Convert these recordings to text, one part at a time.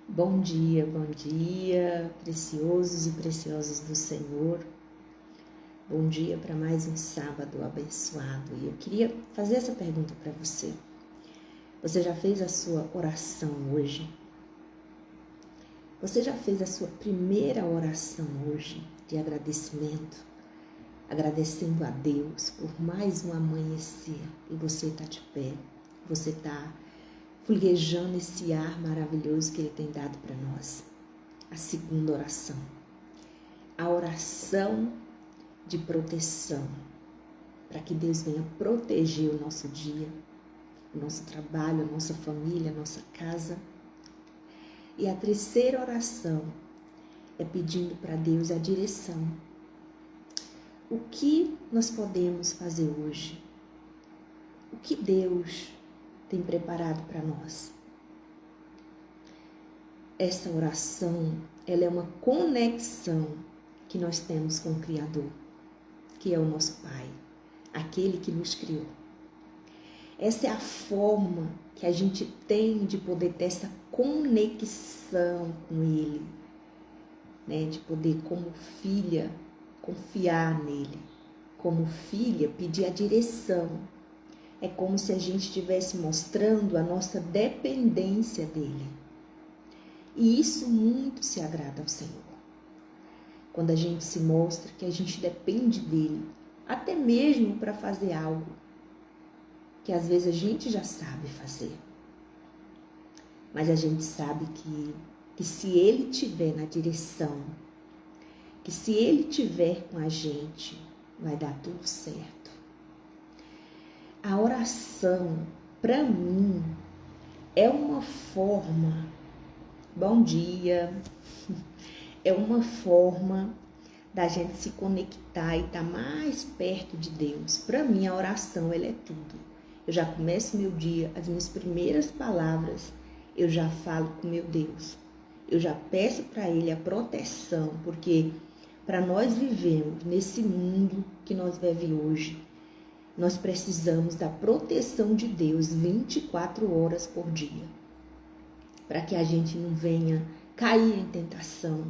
Bom dia, preciosos e preciosas do Senhor. Bom dia para mais um sábado abençoado. E eu queria fazer essa pergunta para você. Você já fez a sua oração hoje? Você já fez a sua primeira oração hoje de agradecimento? Agradecendo a Deus por mais um amanhecer e você está de pé, você está folhejando esse ar maravilhoso que Ele tem dado para nós. A segunda oração, a oração de proteção, para que Deus venha proteger o nosso dia, o nosso trabalho, a nossa família, a nossa casa. E a terceira oração é pedindo para Deus a direção. O que nós podemos fazer hoje? O que Deus tem preparado para nós? Essa oração, ela é uma conexão que nós temos com o Criador, que é o nosso Pai, aquele que nos criou. Essa é a forma que a gente tem de poder ter essa conexão com Ele, né? De poder, como filha, confiar nele, como filha, pedir a direção. É como se a gente estivesse mostrando a nossa dependência dele. E isso muito se agrada ao Senhor. Quando a gente se mostra que a gente depende dele, até mesmo para fazer algo que às vezes a gente já sabe fazer. Mas a gente sabe que se ele estiver na direção, que se ele estiver com a gente, vai dar tudo certo. A oração, para mim, é uma forma, bom dia, é uma forma da gente se conectar e estar mais perto de Deus. Para mim, a oração, ela é tudo. Eu já começo meu dia, as minhas primeiras palavras, eu já falo com meu Deus. Eu já peço para Ele a proteção, porque para nós vivermos nesse mundo que nós vivemos hoje, nós precisamos da proteção de Deus 24 horas por dia. Para que a gente não venha cair em tentação,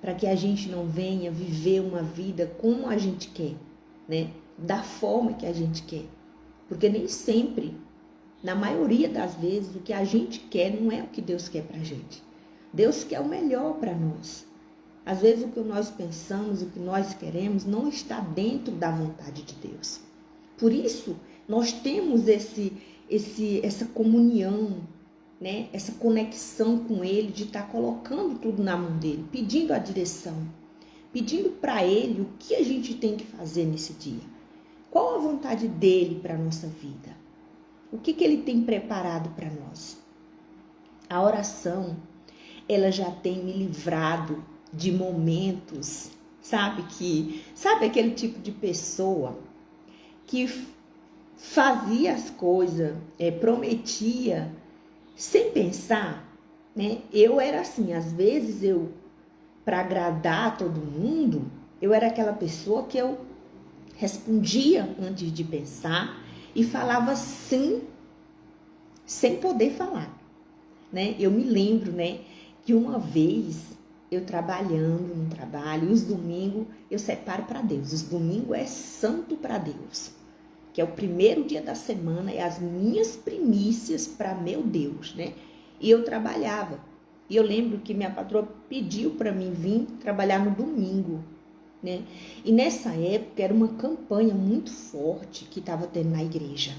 para que a gente não venha viver uma vida como a gente quer, né? Da forma que a gente quer. Porque nem sempre, na maioria das vezes, o que a gente quer não é o que Deus quer pra gente. Deus quer o melhor para nós. Às vezes o que nós pensamos, o que nós queremos, não está dentro da vontade de Deus. Por isso, nós temos essa comunhão, né? Essa conexão com Ele, de estar colocando tudo na mão dEle, pedindo a direção, pedindo para Ele o que a gente tem que fazer nesse dia. Qual a vontade dEle para a nossa vida? O que Ele tem preparado para nós? A oração, ela já tem me livrado de momentos, sabe aquele tipo de pessoa que fazia as coisas, prometia sem pensar, né? Eu era assim, às vezes para agradar todo mundo, eu era aquela pessoa que eu respondia antes de pensar e falava sim, sem poder falar, né? Eu me lembro, né, que uma vez eu trabalhando num trabalho, os domingos eu separo para Deus. Os domingos é santo para Deus, que é o primeiro dia da semana, é as minhas primícias para meu Deus, né? E eu trabalhava. E eu lembro que minha patroa pediu para mim vir trabalhar no domingo, né? E nessa época era uma campanha muito forte que estava tendo na igreja.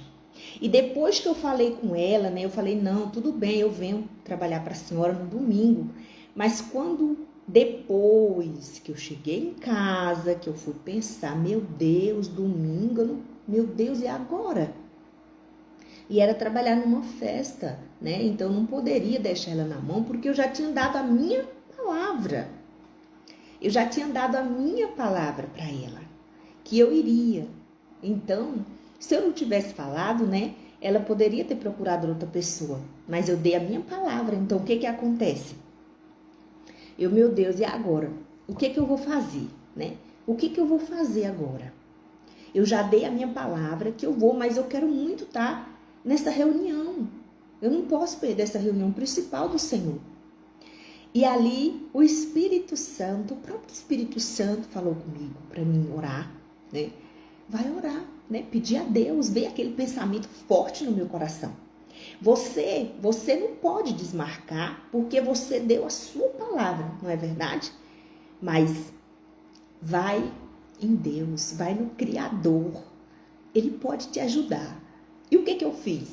E depois que eu falei com ela, né? Eu falei, não, tudo bem, eu venho trabalhar para a senhora no domingo. Mas quando depois que eu cheguei em casa, que eu fui pensar, meu Deus, domingo, meu Deus, e agora? E era trabalhar numa festa, né? Então eu não poderia deixar ela na mão, porque eu já tinha dado a minha palavra. Eu já tinha dado a minha palavra para ela, que eu iria. Então, se eu não tivesse falado, né? Ela poderia ter procurado outra pessoa, mas eu dei a minha palavra. Então, o que acontece? Meu Deus, e agora? O que eu vou fazer, né? O que eu vou fazer agora? Eu já dei a minha palavra que eu vou, mas eu quero muito estar nessa reunião. Eu não posso perder essa reunião principal do Senhor. E ali o Espírito Santo, o próprio Espírito Santo falou comigo para mim orar, né? Vai orar, né? Pedir a Deus, ver aquele pensamento forte no meu coração. Você não pode desmarcar porque você deu a sua palavra, não é verdade? Mas vai em Deus, vai no Criador. Ele pode te ajudar. E o que eu fiz?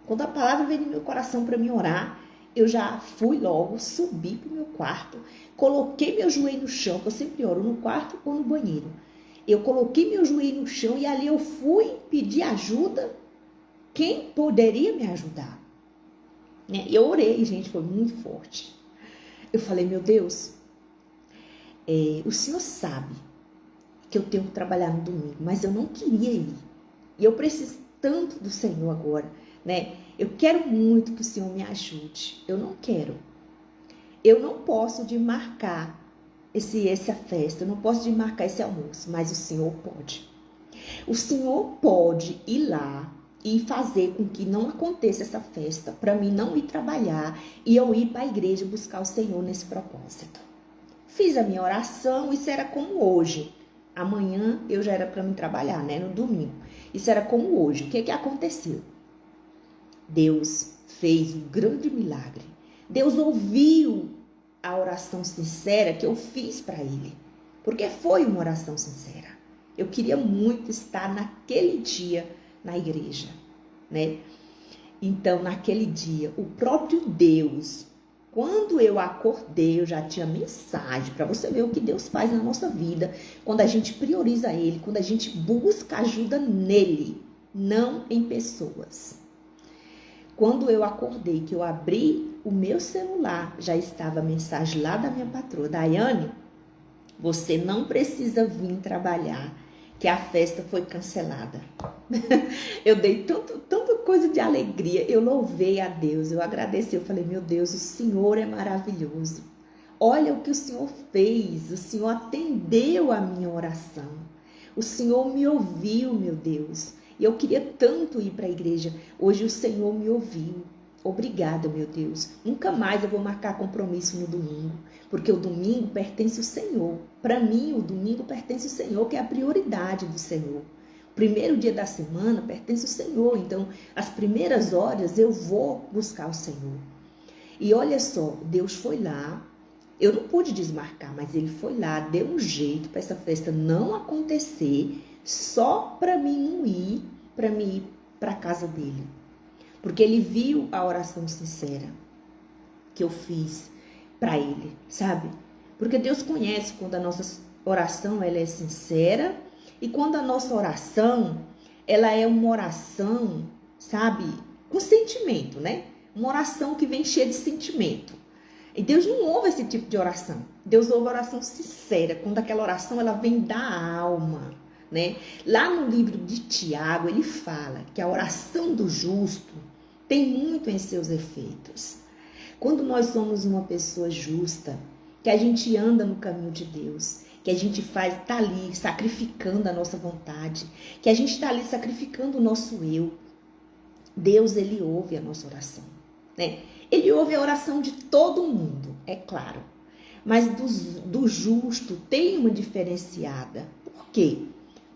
Quando a palavra veio no meu coração para me orar, eu já fui logo, subi para o meu quarto, coloquei meu joelho no chão, que eu sempre oro no quarto ou no banheiro. Eu coloquei meu joelho no chão e ali eu fui pedir ajuda. Quem poderia me ajudar? Né? Eu orei, gente, foi muito forte. Eu falei, meu Deus, o Senhor sabe que eu tenho que trabalhar no domingo, mas eu não queria ir. E eu preciso tanto do Senhor agora, né? Eu quero muito que o Senhor me ajude. Eu não quero. Eu não posso desmarcar essa festa, eu não posso desmarcar esse almoço, mas o Senhor pode. O Senhor pode ir lá e fazer com que não aconteça essa festa, para mim não ir trabalhar e eu ir para a igreja buscar o Senhor nesse propósito. Fiz a minha oração, isso era como hoje. Amanhã eu já era para mim trabalhar, né? No domingo. Isso era como hoje. O que aconteceu? Deus fez um grande milagre. Deus ouviu a oração sincera que eu fiz para Ele. Porque foi uma oração sincera. Eu queria muito estar naquele dia na igreja, né? Então, naquele dia, o próprio Deus, quando eu acordei, eu já tinha mensagem para você ver o que Deus faz na nossa vida, quando a gente prioriza Ele, quando a gente busca ajuda nele, não em pessoas. Quando eu acordei, que eu abri o meu celular, já estava a mensagem lá da minha patroa, Daiane, você não precisa vir trabalhar, que a festa foi cancelada. Eu dei tanta coisa de alegria, eu louvei a Deus, eu agradeci, eu falei, meu Deus, o Senhor é maravilhoso. Olha o que o Senhor fez, o Senhor atendeu a minha oração. O Senhor me ouviu, meu Deus. E eu queria tanto ir para a igreja. Hoje o Senhor me ouviu. Obrigada, meu Deus. Nunca mais eu vou marcar compromisso no domingo, porque o domingo pertence ao Senhor. Para mim, o domingo pertence ao Senhor, que é a prioridade do Senhor. O primeiro dia da semana pertence ao Senhor, então as primeiras horas eu vou buscar o Senhor. E olha só, Deus foi lá, eu não pude desmarcar, mas Ele foi lá, deu um jeito para essa festa não acontecer, só para mim não ir, para mim ir para a casa dele. Porque Ele viu a oração sincera que eu fiz para Ele, sabe? Porque Deus conhece quando a nossa oração ela é sincera e quando a nossa oração ela é uma oração, sabe? Com sentimento, né? Uma oração que vem cheia de sentimento. E Deus não ouve esse tipo de oração. Deus ouve a oração sincera, quando aquela oração ela vem da alma, né? Lá no livro de Tiago, ele fala que a oração do justo tem muito em seus efeitos. Quando nós somos uma pessoa justa, que a gente anda no caminho de Deus, que a gente tá ali sacrificando a nossa vontade, que a gente está ali sacrificando o nosso eu, Deus, ele ouve a nossa oração, né? Ele ouve a oração de todo mundo, é claro. Mas do justo tem uma diferenciada. Por quê?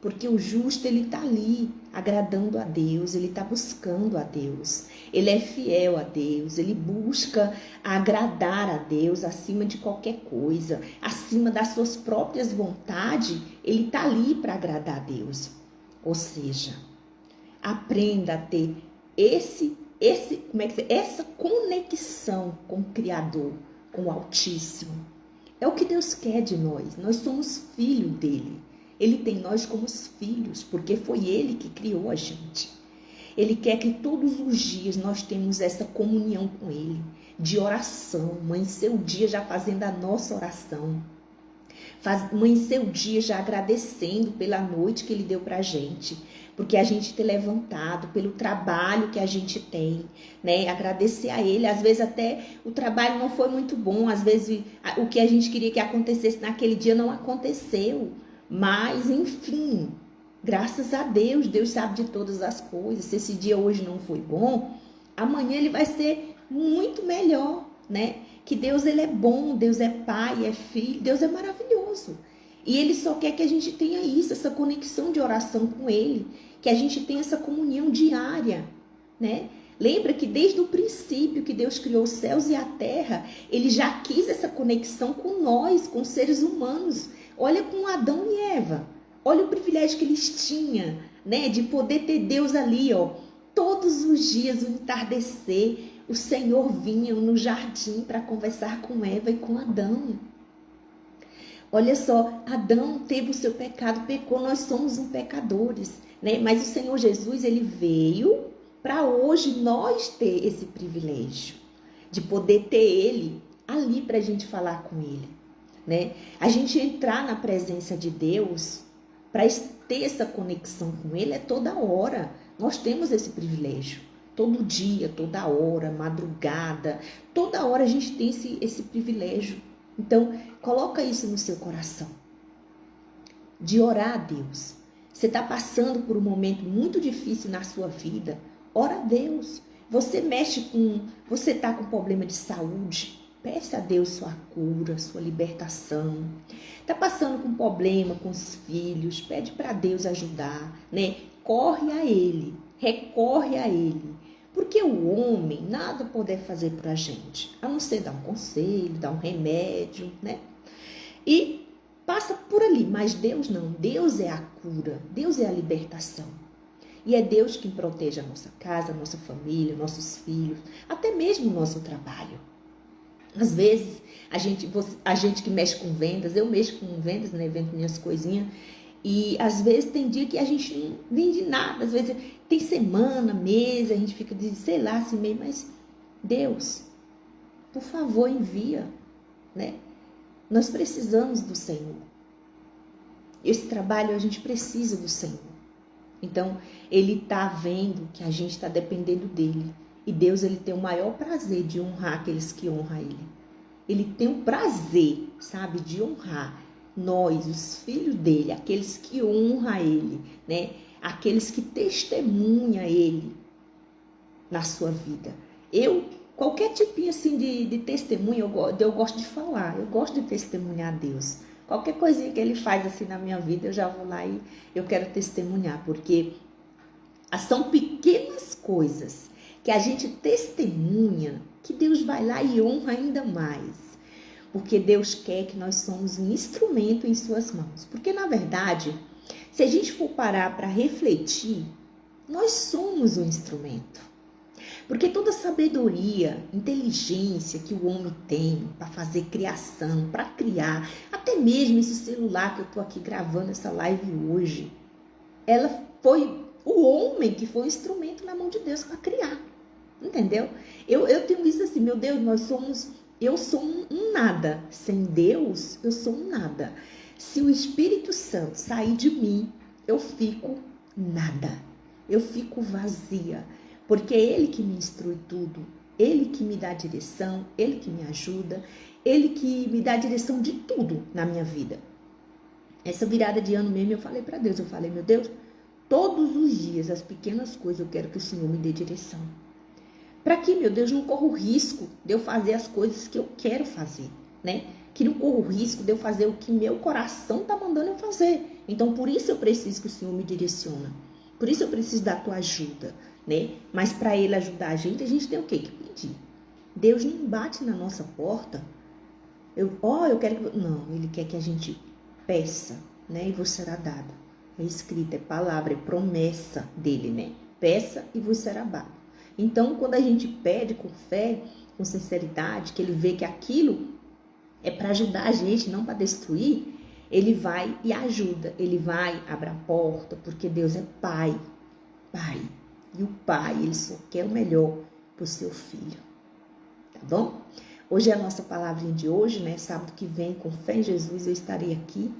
Porque o justo, ele está ali agradando a Deus, ele está buscando a Deus. Ele é fiel a Deus, ele busca agradar a Deus acima de qualquer coisa. Acima das suas próprias vontades, ele está ali para agradar a Deus. Ou seja, aprenda a ter essa conexão com o Criador, com o Altíssimo. É o que Deus quer de nós. Nós somos filhos dele. Ele tem nós como filhos, porque foi ele que criou a gente. Ele quer que todos os dias nós tenhamos essa comunhão com ele, de oração. Mãe, seu dia já fazendo a nossa oração. Mãe, seu dia já agradecendo pela noite que ele deu pra gente. Porque a gente ter levantado, pelo trabalho que a gente tem, né? Agradecer a ele. Às vezes até o trabalho não foi muito bom, às vezes o que a gente queria que acontecesse naquele dia não aconteceu. Mas, enfim, graças a Deus, Deus sabe de todas as coisas. Se esse dia hoje não foi bom, amanhã ele vai ser muito melhor, né? que Deus ele é bom, Deus é pai, é filho, Deus é maravilhoso. E ele só quer que a gente tenha isso, essa conexão de oração com ele, que a gente tenha essa comunhão diária, né? Lembra que desde o princípio que Deus criou os céus e a terra, ele já quis essa conexão com nós, com os seres humanos. Olha com Adão e Eva. Olha o privilégio que eles tinham, né, de poder ter Deus ali, ó. Todos os dias, no entardecer, o Senhor vinha no jardim para conversar com Eva e com Adão. Olha só, Adão teve o seu pecado, pecou, nós somos pecadores, né? Mas o Senhor Jesus, ele veio para hoje nós ter esse privilégio de poder ter ele ali para a gente falar com ele, né? A gente entrar na presença de Deus para ter essa conexão com ele é toda hora. Nós temos esse privilégio. Todo dia, toda hora, madrugada, toda hora a gente tem esse privilégio. Então, coloca isso no seu coração, de orar a Deus. Você está passando por um momento muito difícil na sua vida, ora a Deus. Você está com problema de saúde, peça a Deus sua cura, sua libertação. Está passando com problema com os filhos, pede para Deus ajudar, né? Corre a Ele, recorre a Ele. Porque o homem nada pode fazer para a gente, a não ser dar um conselho, dar um remédio, né? E passa por ali, mas Deus não. Deus é a cura, Deus é a libertação. E é Deus quem protege a nossa casa, a nossa família, nossos filhos, até mesmo o nosso trabalho. Às vezes, a gente que mexe com vendas, eu mexo com vendas, né? Vendo minhas coisinhas. E às vezes tem dia que a gente não vende nada, às vezes tem semana, mês, a gente fica, sei lá, assim meio, mas Deus, por favor, envia, né? Nós precisamos do Senhor. Esse trabalho a gente precisa do Senhor. Então, Ele está vendo que a gente está dependendo dEle. E Deus, Ele tem o maior prazer de honrar aqueles que honram Ele. Ele tem o prazer, sabe, de honrar nós, os filhos dele, aqueles que honram Ele, né? Aqueles que testemunham Ele na sua vida. Qualquer tipinho assim de testemunho, eu gosto de falar, eu gosto de testemunhar a Deus. Qualquer coisinha que Ele faz assim na minha vida, eu já vou lá e eu quero testemunhar, porque são pequenas coisas que a gente testemunha, que Deus vai lá e honra ainda mais. Porque Deus quer que nós somos um instrumento em suas mãos. Porque, na verdade, se a gente for parar para refletir, nós somos um instrumento. Porque toda sabedoria, inteligência que o homem tem para fazer criação, para criar, até mesmo esse celular que eu estou aqui gravando essa live hoje, ela foi o homem que foi o instrumento na mão de Deus para criar. Entendeu? Eu tenho isso assim, meu Deus, eu sou um nada. Sem Deus, eu sou um nada. Se o Espírito Santo sair de mim, eu fico nada. Eu fico vazia. Porque é Ele que me instrui tudo. Ele que me dá direção. Ele que me ajuda. Ele que me dá direção de tudo na minha vida. Essa virada de ano mesmo, eu falei para Deus. Eu falei, meu Deus, todos os dias, as pequenas coisas, eu quero que o Senhor me dê direção. Para que, meu Deus, não corra o risco de eu fazer as coisas que eu quero fazer, né? Que não corra o risco de eu fazer o que meu coração está mandando eu fazer. Então, por isso eu preciso que o Senhor me direcione. Por isso eu preciso da tua ajuda, né? Mas para Ele ajudar a gente tem o quê? Que pedir. Deus não bate na nossa porta. Eu quero que... Não, Ele quer que a gente peça, né? E vos será dado. É escrito, é palavra, é promessa dEle, né? Peça e vos será dado. Então, quando a gente pede com fé, com sinceridade, que Ele vê que aquilo é para ajudar a gente, não para destruir, Ele vai e ajuda. Ele vai, abre a porta, porque Deus é Pai. Pai. E o Pai, Ele só quer o melhor para o seu filho. Tá bom? Hoje é a nossa palavrinha de hoje, né? Sábado que vem, com fé em Jesus, eu estarei aqui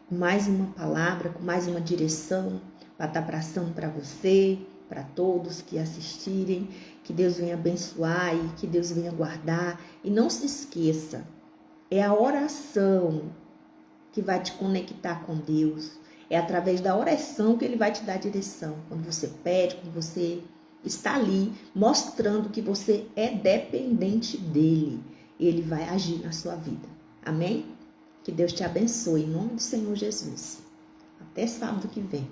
com mais uma palavra, com mais uma direção para estar passando para você, para todos que assistirem, que Deus venha abençoar e que Deus venha guardar. E não se esqueça, é a oração que vai te conectar com Deus. É através da oração que Ele vai te dar direção. Quando você pede, quando você está ali, mostrando que você é dependente dEle. Ele vai agir na sua vida. Amém? Que Deus te abençoe em nome do Senhor Jesus. Até sábado que vem.